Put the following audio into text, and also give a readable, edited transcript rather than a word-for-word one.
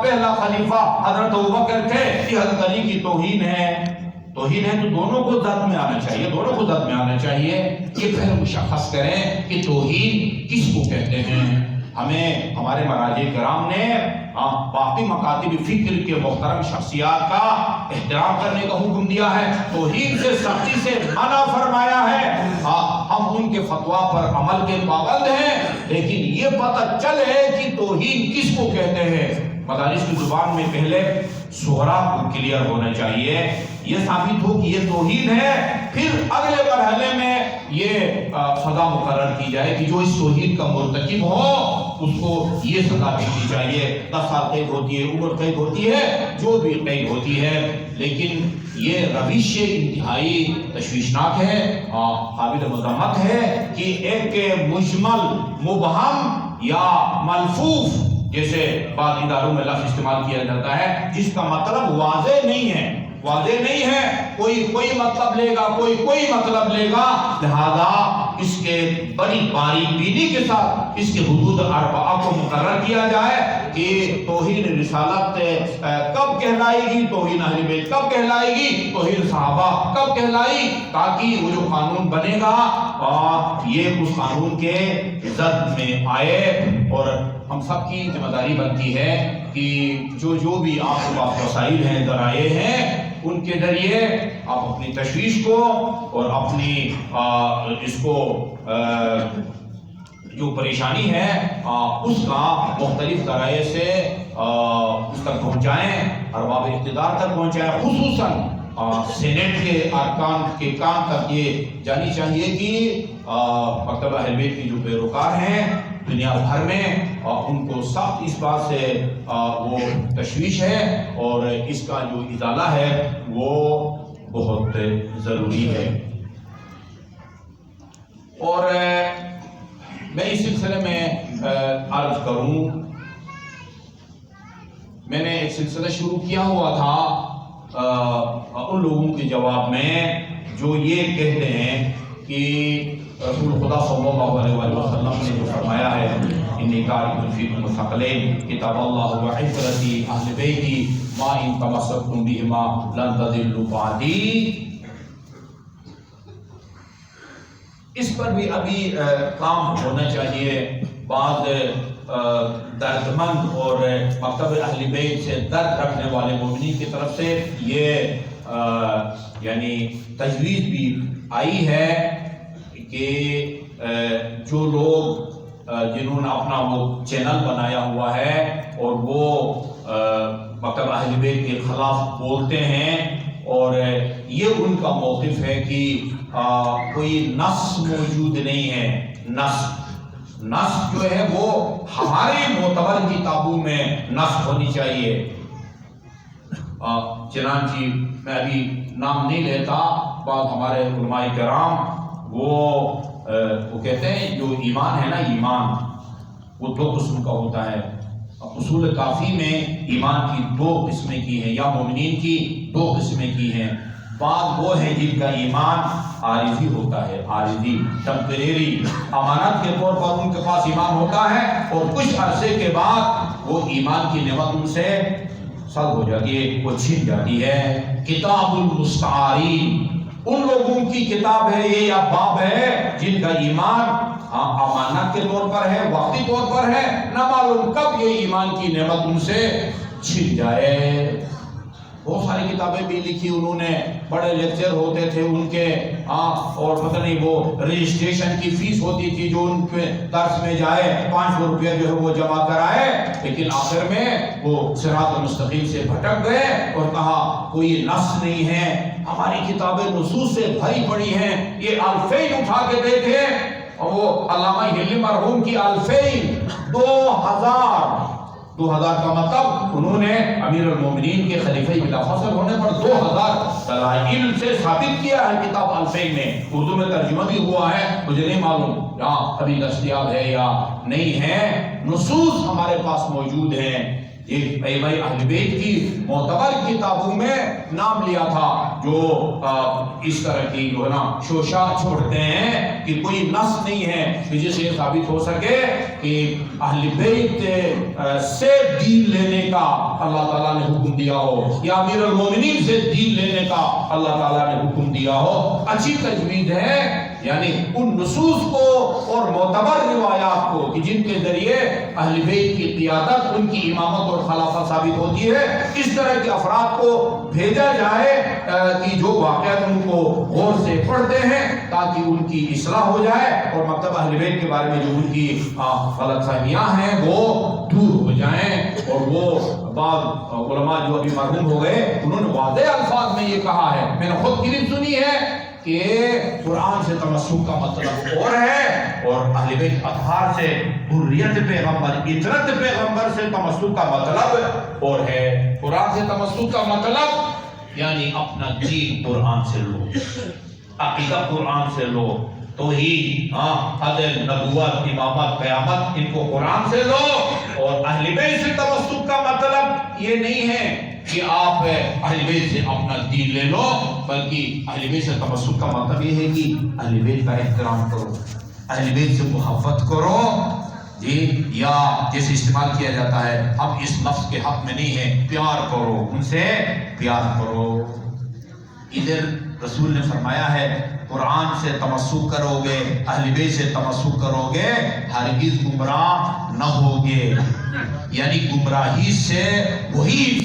پہلا خلیفہ حضرت ابوبکر تھے کہ حضرت علی کی توہین ہے تو دونوں کو ذات میں آنا چاہیے کہ پھر مشخص کریں کہ توہین کس کو کہتے ہیں۔ ہمیں ہمارے مراجع کرام نے باقی مکاتب فکر کے محترم شخصیات کا احترام کرنے کا حکم دیا ہے، توہین سے سختی سے منع فرمایا ہے۔ ہم ان کے فتویٰ پر عمل کے پابند ہیں، لیکن یہ پتہ چلے کہ توہین کس کو کہتے ہیں۔ مدارس کی زبان میں پہلے صغرا کو کلیئر ہونا چاہیے، یہ ثابت ہو کہ یہ توہین ہے، پھر اگلے مرحلے میں یہ سزا مقرر کی جائے کہ جو اس توہین کا مرتکب ہو اس کو یہ سزا ملنی چاہیے۔ 10 سال قید ہوتی ہے، عمر قید ہوتی ہے، جو بھی قید ہوتی ہے، لیکن یہ روش انتہائی تشویشناک ہے، قابل مذمت ہے کہ ایک مجمل مبہم یا ملفوف جیسے بعض اداروں میں لفظ استعمال کیا جاتا ہے جس کا مطلب واضح نہیں ہے، کوئی مطلب لے گا، کوئی مطلب لے گا، لہذا اس کے بڑی باریک بینی کے ساتھ اس کے حدود اربعہ کو مقرر کیا جائے کہ توہین رسالت کب کہلائے گی، توہین اہل بیت کب کہلائے گی، توہین صحابہ کب کہلائی، تاکہ وہ جو قانون بنے گا یہ اس قانون کے زد میں آئے۔ اور ہم سب کی ذمہ داری بنتی ہے کہ جو بھی آپ کے پاس وسائل ہیں، ذرائع ہیں، ان کے ذریعے آپ اپنی تشویش کو اور اپنی اس کو جو پریشانی ہے اس کا مختلف ذرائع سے اس تک پہنچائیں، ارباب اقتدار تک پہنچائیں، خصوصاً سینیٹ کے ارکان کے کام تک یہ جانی چاہیے کہ مکتبہ اہل بیت کی جو پیروکار ہیں دنیا بھر میں ان کو سخت اس بات سے وہ تشویش ہے اور اس کا جو ازالہ ہے وہ بہت ضروری ہے۔ اور میں اس سلسلے میں عرض کروں، میں نے ایک سلسلہ شروع کیا ہوا تھا ان لوگوں کے جواب میں جو یہ کہتے ہیں کہ رسول خدا صلی اللہ علیہ وسلم نے جو فرمایا ہے انی تارک فیکم الثقلین کتاب اللہ و عترتی اہل بیتی ما ان تمسکتم بہما لن تضلوا بعدی، اس پر بھی ابھی کام ہونا چاہیے۔ بعض دردمند اور مکتبہ اہل بیت سے درد رکھنے والے مومنین کی طرف سے یہ یعنی تجویز بھی آئی ہے کہ جو لوگ جنہوں نے اپنا وہ چینل بنایا ہوا ہے اور وہ مکتبہ اہل بیت کے خلاف بولتے ہیں اور یہ ان کا موقف ہے کہ کوئی نص موجود نہیں ہے، نص جو ہے وہ ہماری معتبر کتابوں میں نص ہونی چاہیے۔ چنانچہ میں ابھی نام نہیں لیتا، بعض ہمارے علماء کرام وہ کہتے ہیں جو ایمان ہے نا، ایمان وہ 2 قسم کا ہوتا ہے۔ اصول کافی میں ایمان کی 2 قسمیں کی ہیں، یا مومنین کی 2 قسمیں کی ہیں۔ بعض وہ ہیں جن کا ایمان عارضی ہوتا ہے، عارضی ٹمپریری، امانت کے طور پر ان کے پاس ایمان ہوتا ہے اور کچھ عرصے کے بعد وہ ایمان کی نعمت ان سے سلب ہو جاتی ہے، وہ چھن جاتی ہے۔ کتاب المستعارین ان لوگوں کی کتاب ہے یہ یا باب ہے جن کا ایمان امانت کے طور پر ہے، وقتی طور پر ہے، نہ معلوم کب یہ ایمان کی نعمت ان سے چھن جائے۔ بہت ساری کتابیں بھی لکھی انہوں نے، بڑے لیکچر ہوتے تھے ان کے، اور پتہ نہیں وہ رجسٹریشن کی فیس ہوتی تھی جو ان کے درس میں جائے 500 روپیہ جو ہے وہ جمع کرائے، لیکن آخر میں وہ صراط المستقیم سے بھٹک گئے اور کہا کوئی نص نہیں ہے، ہماری کتابیں نصوص سے بھری پڑی ہیں۔ یہ الفین اٹھا کے دیکھے، اور وہ علامہ ہلی مرحوم کی الفین 2000 کا مطلب انہوں نے امیر المومنین کے خلیفہ بلا فصل ہونے پر 2000 دلائل سے ثابت کیا ہے کتاب الفین میں، اردو میں ترجمہ بھی ہوا ہے، مجھے نہیں معلوم یہاں ابھی دستیاب ہے یا نہیں ہے۔ نصوص ہمارے پاس موجود ہیں ایک ائمہ اہل بیت کی معتبر کتابوں میں نام لیا تھا جو اس طرح کی جو ہے نا شوشا چھوڑتے ہیں کہ کوئی نص نہیں ہے کہ جس سے یہ ثابت ہو سکے کہ اہل بیت سے دین لینے کا اللہ تعالیٰ نے حکم دیا ہو یا امیر المومنین سے دین لینے کا اللہ تعالیٰ نے حکم دیا ہو۔ اچھی تجوید ہے یعنی ان نصوص کو اور معتبر روایات کو کہ جن کے ذریعے اہل بیت کی قیادت، ان کی امامت اور خلافت ثابت ہوتی ہے، اس طرح کے افراد کو بھیجا جائے کہ جو واقعات ان کو غور سے پڑھتے ہیں تاکہ ان کی اصلاح ہو جائے اور مکتب اہل بیت کے بارے میں جو ان کی غلط فہمیاں ہیں وہ دور ہو جائیں۔ اور وہ بعض علماء جو ابھی مرحوم ہو گئے انہوں نے واضح الفاظ میں یہ کہا ہے، میں نے خود کلپ سنی ہے کہ قرآن سے تمسک کا مطلب اور ہے اور اہل بیت اطہار سے حریت پیغمبر، اطرت پیغمبر سے تمسک کا مطلب اور ہے۔ قرآن سے تمسک کا مطلب یعنی اپنا دین قرآن سے لو، عقیدہ قرآن سے لو، توحید، عدل، نبوت، امامت، قیامت، ان کو قرآن سے لو۔ اور اہل بیت سے تمسک کا مطلب یہ نہیں ہے کہ آپ اہل بیت سے اپنا دین لے لو، بلکہ اہل بیت سے تمسک کا مطلب یہ ہے کہ اہل بیت کا احترام کرو، اہل بیت سے محبت کرو جی، یا جیسے استعمال کیا جاتا ہے ہم اس لفظ کے حق میں نہیں ہیں، پیار کرو، ان سے پیار کرو۔ ادھر رسول نے فرمایا ہے قرآن سے تمسک کرو گے، اہل بیت سے تمسک کرو گے، ہرگز گمراہ نہ ہوگے، یعنی گمراہی سے وہی